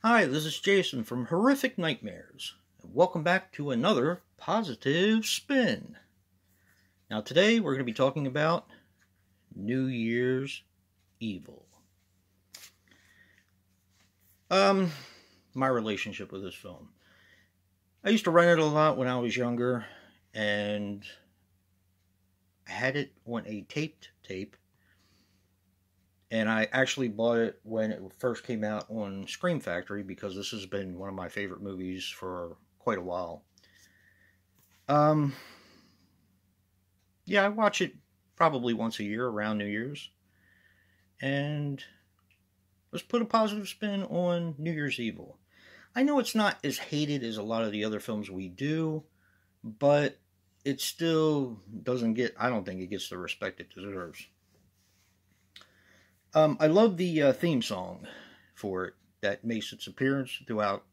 Hi, this is Jason from Horrific Nightmares, and welcome back to another Positive Spin. Now today we're going to be talking about New Year's Evil. My relationship with this film. I used to rent it a lot when I was younger, and I had it on a taped tape. And I actually bought it when it first came out on Scream Factory because this has been one of my favorite movies for quite a while. Yeah, I watch it probably once a year around New Year's. And let's put a positive spin on New Year's Evil. I know it's not as hated as a lot of the other films we do, but it still doesn't get, I don't think it gets the respect it deserves. I love the theme song for it that makes its appearance throughout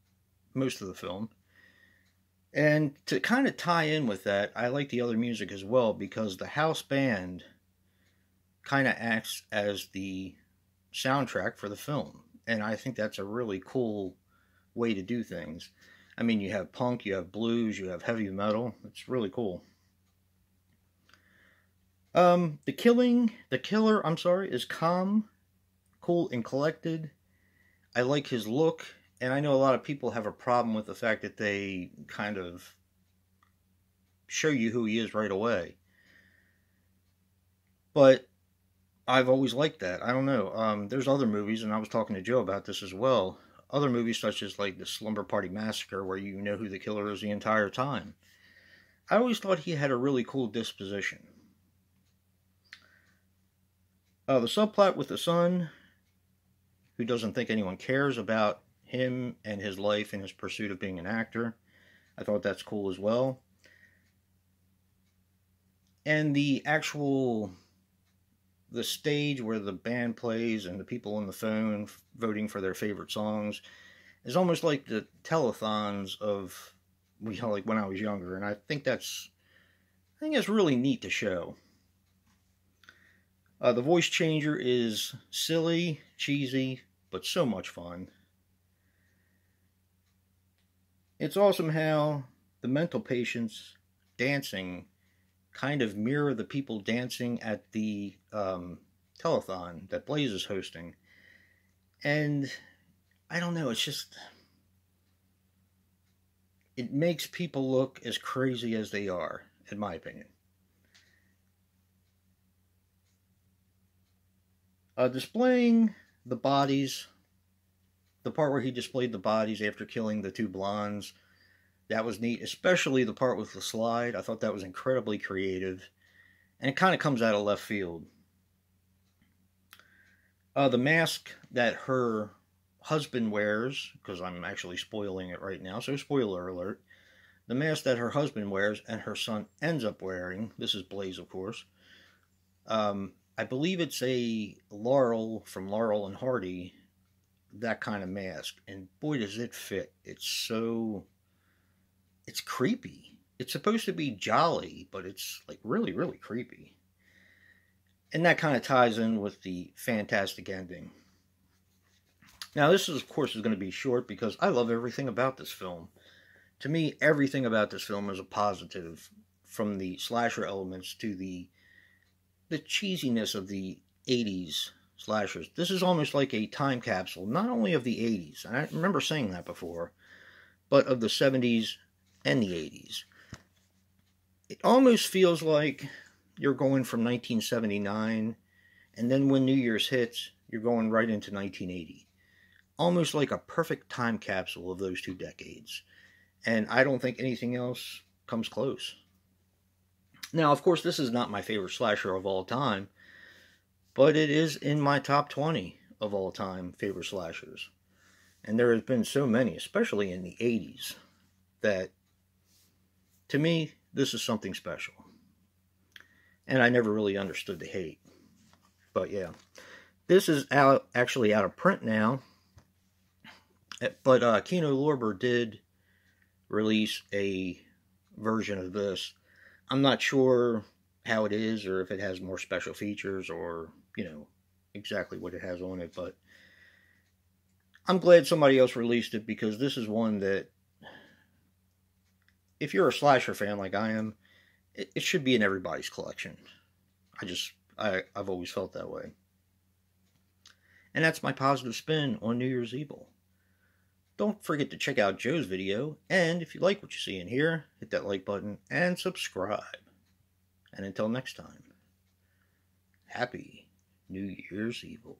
most of the film. And to kind of tie in with that, I like the other music as well because the house band kind of acts as the soundtrack for the film. And I think that's a really cool way to do things. I mean, you have punk, you have blues, you have heavy metal. It's really cool. The killer, is calm, cool, and collected. I like his look, and I know a lot of people have a problem with the fact that they kind of show you who he is right away. But I've always liked that. I don't know. There's other movies, and I was talking to Joe about this as well. Other movies such as like the Slumber Party Massacre, where you know who the killer is the entire time. I always thought he had a really cool disposition. The subplot with the son, who doesn't think anyone cares about him and his life and his pursuit of being an actor. I thought that's cool as well. And the stage where the band plays and the people on the phone voting for their favorite songs is almost like the telethons of, like when I was younger. And I think that's really neat to show. The voice changer is silly, cheesy, but so much fun. It's awesome how the mental patients dancing kind of mirror the people dancing at the telethon that Blaze is hosting. And I don't know, it makes people look as crazy as they are, in my opinion. Displaying the bodies, the part where he displayed the bodies after killing the two blondes, that was neat, especially the part with the slide. I thought that was incredibly creative, and it kind of comes out of left field. The mask that her husband wears, because I'm actually spoiling it right now, so spoiler alert. The mask that her husband wears and her son ends up wearing, this is Blaze, of course, I believe it's a Laurel from Laurel and Hardy, that kind of mask. And boy, does it fit. It's creepy. It's supposed to be jolly, but it's like really, really creepy. And that kind of ties in with the fantastic ending. Now, this is, of course, going to be short because I love everything about this film. To me, everything about this film is a positive, from the slasher elements to the cheesiness of the 80s slashers. This is almost like a time capsule, not only of the 80s, and I remember saying that before, but of the 70s and the 80s. It almost feels like you're going from 1979, and then when New Year's hits, you're going right into 1980. Almost like a perfect time capsule of those two decades. And I don't think anything else comes close. Now, of course, this is not my favorite slasher of all time, but it is in my top 20 of all time favorite slashers. And there has been so many, especially in the 80s, that, to me, this is something special. And I never really understood the hate. But yeah, this is actually out of print now. But Kino Lorber did release a version of this. I'm not sure how it is, or if it has more special features, or, exactly what it has on it, but I'm glad somebody else released it, because this is one that, if you're a slasher fan like I am, it should be in everybody's collection. I've always felt that way. And that's my positive spin on New Year's Evil. Don't forget to check out Joe's video, and if you like what you see in here, hit that like button and subscribe. And until next time, Happy New Year's Evil.